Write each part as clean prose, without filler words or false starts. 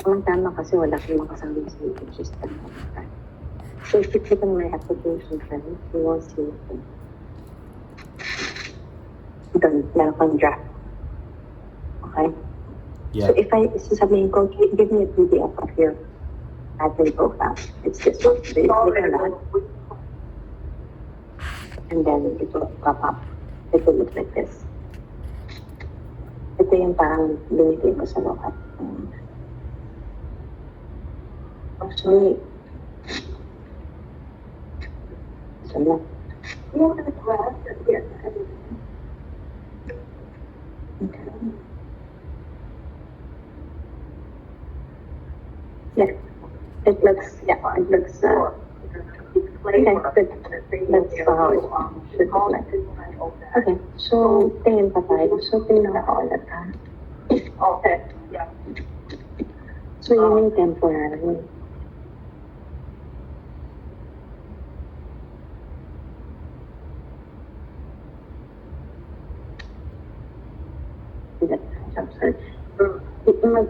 Tama kasi wala kang makasama sa YouTube system. So if you click on my application, friend, you will see it. Doon, meron kang draft. Okay? Yeah. So if sasabihin ko, give me a PDF of your admin profile. It's this one. So you click on that. And then it will pop up. It will look like this. Ito yung parang binigay ko sa lahat. Actually, so na. Yeah, it looks, okay, that's how it should look like. Okay, so tingin pa tayo. So tingnan ko ulit ha. Okay, yeah. So yun yung temporary.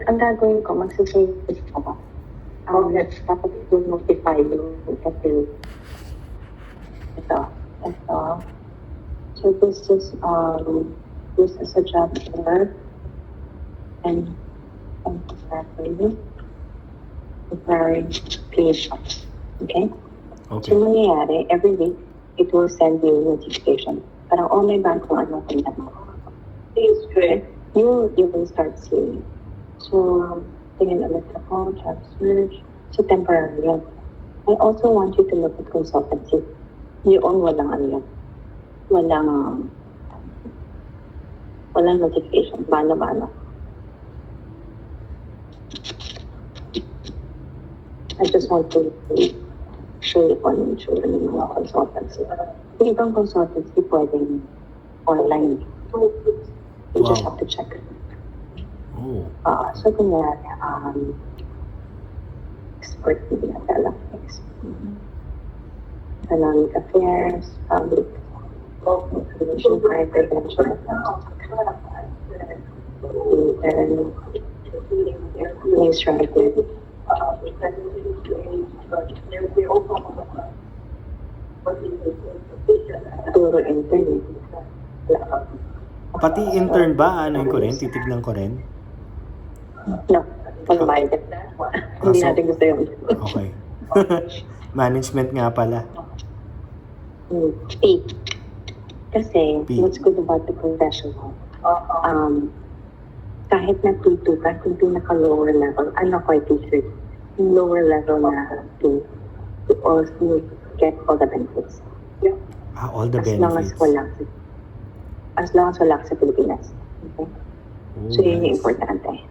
Ang gagawin ko, magsasave ko. Tapos it will notify you kasi ito. So this is a job order and preparing screenshots. Okay? Okay. So nangyayari, every week, it will send you notification. Parang, oh, may bago ano tingnan mo. Please, good. You will start seeing. So, tingin ulit ako, job search. So, temporary yun. I also want you to look at consultancy. Yun, walang ano yun. Walang notification. Bano. I just want to show you kung ano yung tsura ng mga consultancy. Yung ibang consultancy pwedeng online. You just have to check it. Oh. So kunyari, expert media development, economic affairs, public information, crime prevention, news writing. Puro internet. Pati intern ba? Ano ko rin? Titignan ko rin? No, pag-bayad. Hindi natin gusto yun. Okay. Management nga pala. P. Kasi, P. what's good about the professional, kahit na P2 ka, kung pinaka-lower level, ano ko P3, yung lower level na P, you also get all the benefits. All the As benefits. As long as wala ka sa Pilipinas. Okay? Oh, So, yun yung nice. importante.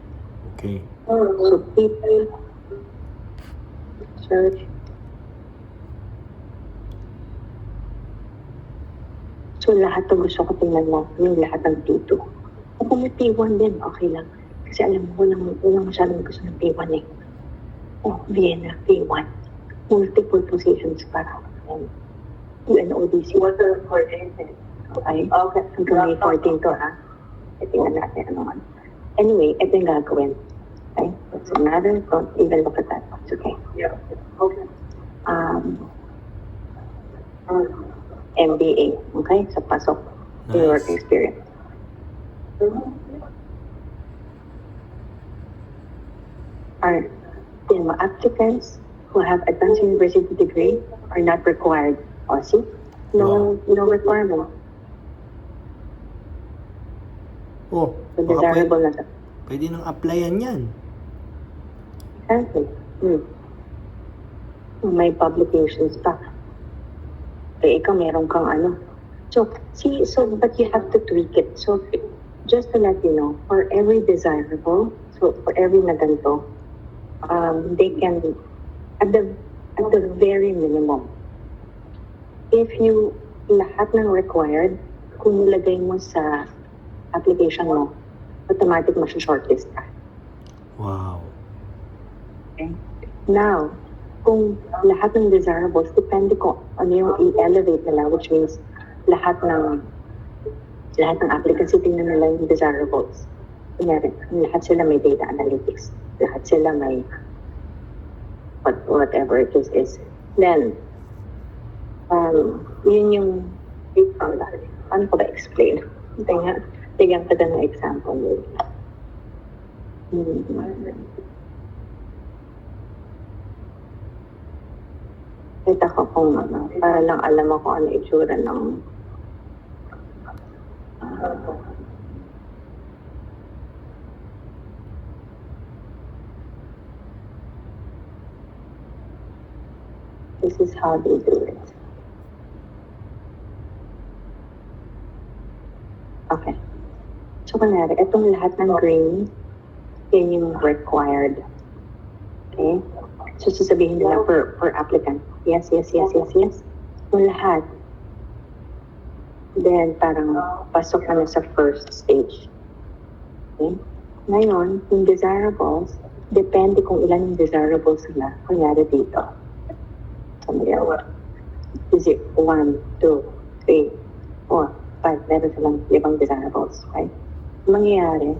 Okay. So, people, search. So, lahat to gusto ko tingnan mo, yung lahat ng P2. Kung may P1 din, okay lang. Kasi alam mo, walang masyadong gusto ng P1 eh. Oh, Vienna, P1. Multiple positions para. UNODC. What the coordinated? Okay. Hanggang May 14 to, ha? Tingnan natin ano man. Anyway, ito yung gagawin. Okay? What's the matter? Don't even look at that. It's okay. Yeah. Okay. MBA. Okay? So, pasok. Your work experience. Are applicants who have advanced university degree are not required. O, see? No requirement. Oh, So, baka desirable na to. pwede nang applyan yan. Exactly. May publications pa. Eh, ikaw meron kang ano. So, but you have to tweak it. So, just to let you know, for every desirable, so for every na ganito, they can, at the very minimum, if you, lahat ng required, kung nilagay mo sa application mo, automatic shortlist ka. Wow. Okay? Now, kung lahat ng desirables, depende kung ano yung i-elevate nila, which means lahat ng applicants, tingnan nila yung desirables. Kunyari, lahat sila may data analytics. lahat sila may whatever it is. Then, yun yung, paano ko ba explain? Bigyan kita ng example. Kita ko kung para lang alam mo kung ano itsura ng this is how they do it. Okay. So, kunyari, itong lahat ng green, yan yung required. Okay? So, sasabihin nila per applicant. Yes. Yung lahat. Then, parang pasok ka na sa first stage. Okay? Ngayon, yung desirables, depende kung ilan yung desirables nila. Kunyari dito. Is it 1, 2, 3, 4, 5? Meron silang 5 desirables, right? Mangyayari,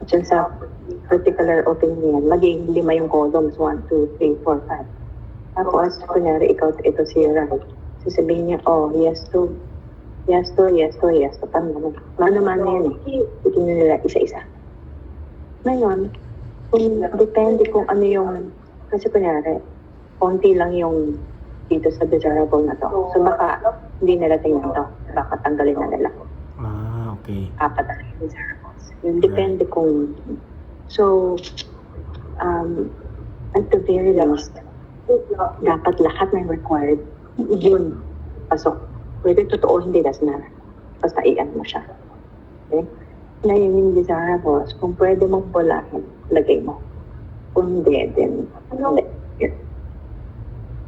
at yun sa particular opinion, magiging 5 yung columns, 1, 2, 3, 4, 5. Tapos, kunyari, ito si Rai. Sasabihin niya, yes to. Paano naman yan eh. Tingnan nila isa-isa. Ngayon, depende kung ano yung, kasi kunyari, konti lang yung dito sa desirable na to. So baka hindi nila tingnan to. Baka tanggalin na nila. Okay. 4 na yung desirables. Yung depende kung... So, at the very least, dapat lahat ng required, yun, pasok. Pwede totoo, hindi, does matter. Basta iyan mo siya. Okay? Ngayon yung desirables, kung pwede mong bulahin, lagay mo. Kung hindi, then,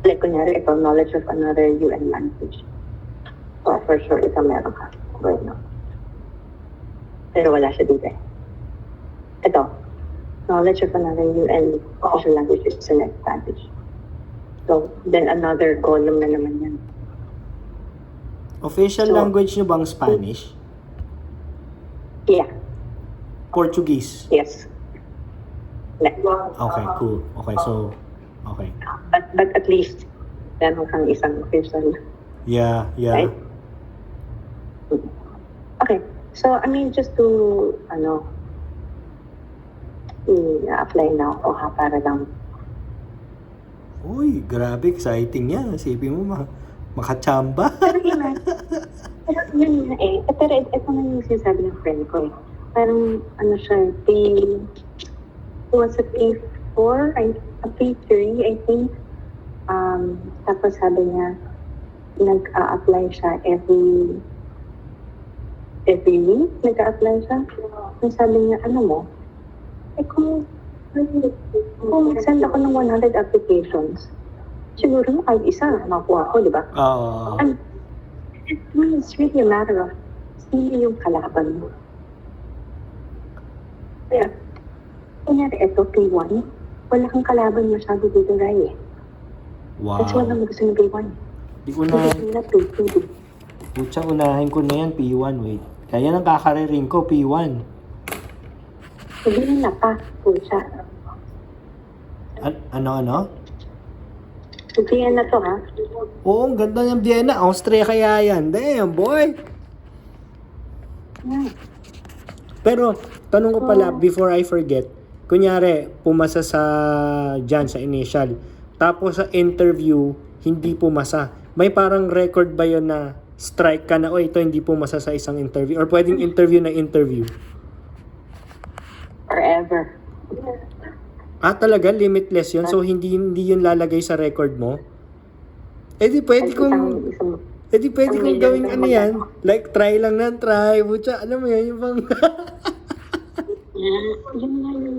like, kunyari, ito, knowledge of another UN language. So, for sure, ito meron ka. Right now. Pero wala siya dito eh. Ito, knowledge of another UN official language is select language. So, then another column na naman yan. Official language nyo bang Spanish? Yeah. Portuguese? Yes. Okay, cool. Okay, so, okay. But at least, meron kang isang official. Yeah. Right? Okay. So, I mean, just to, i-apply na ako para lang. Uy, grabe, exciting yan. Isipin mo, makachamba. Pero yun na eh. Pero ito na yung sinasabi ng friend ko eh. Parang, siya, was a P4, a P3, I think. Tapos sabi niya, nag-a-apply siya every week, nag-a-apply siya. Ang sabi niya, kung send ako ng 100 applications, siguro kahit isa, makuha ko, di ba? Oo. And it's really a matter of sino yung kalaban mo. Kaya, kunyari, ito, P1, wala kang kalaban masyado dito, Rai eh. Wow. That's why naman gusto ng P1. Di unahin. Putya, unahin ko na yan, P1, wait. Kaya nang kakaririn ko, P1. Sabihin na pa, putya. Ano? Sabihin na to, ha? Oo, ang ganda ng Vienna. Austria kaya yan. Damn, boy! Yeah. Pero, tanong ko pala, before I forget, kunyari, pumasa dyan sa initial, tapos sa interview, hindi pumasa. May parang record ba yun na strike ka na, ito hindi pumasa sa isang interview? Or pwedeng interview na interview? Forever. Talaga? Limitless yun? So, hindi yun lalagay sa record mo? Pwede kong gawing yan. Like, try lang na, try. Butya, alam mo yan, yung bang... Yun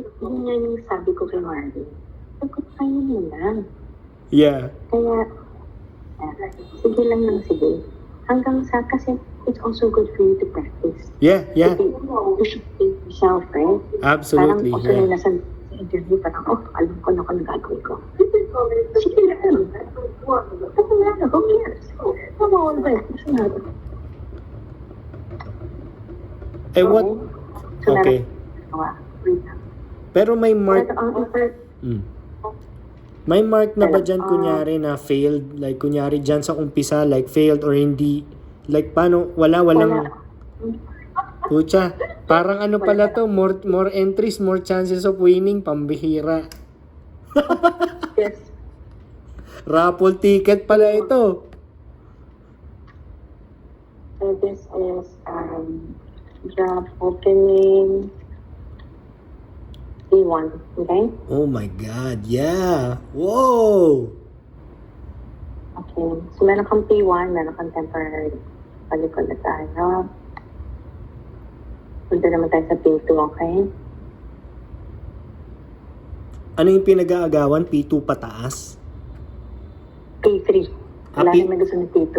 nga yung sabi ko kay Marvin. Try mo lang. Yeah. Kaya, sige lang ng sige. Hanggang kasi it's also good for you to practice. Yeah. You should think yourself, right? Absolutely, Parang also nasa interview, parang, alam ko na kung gagawin ko. Sige lang. Who cares? Come ba? What? Okay. Pero may mark, Pero ang may mark na ba dyan kunyari na failed? Like kunyari dyan sa umpisa, like failed or hindi? Like paano? Walang... Pucha, parang ano pala to, more entries, more chances of winning, pambihira. Yes. Raffle ticket pala ito. So this is job opening P1. Okay? Oh my God, yeah. Whoa! Okay. So meron kang P1, meron kang temporary. Palikod na tayo. Punta naman tayo sa P2, okay? Ano yung pinag-aagawan? P2 pataas? P3. Wala P- naman gusto ng P2.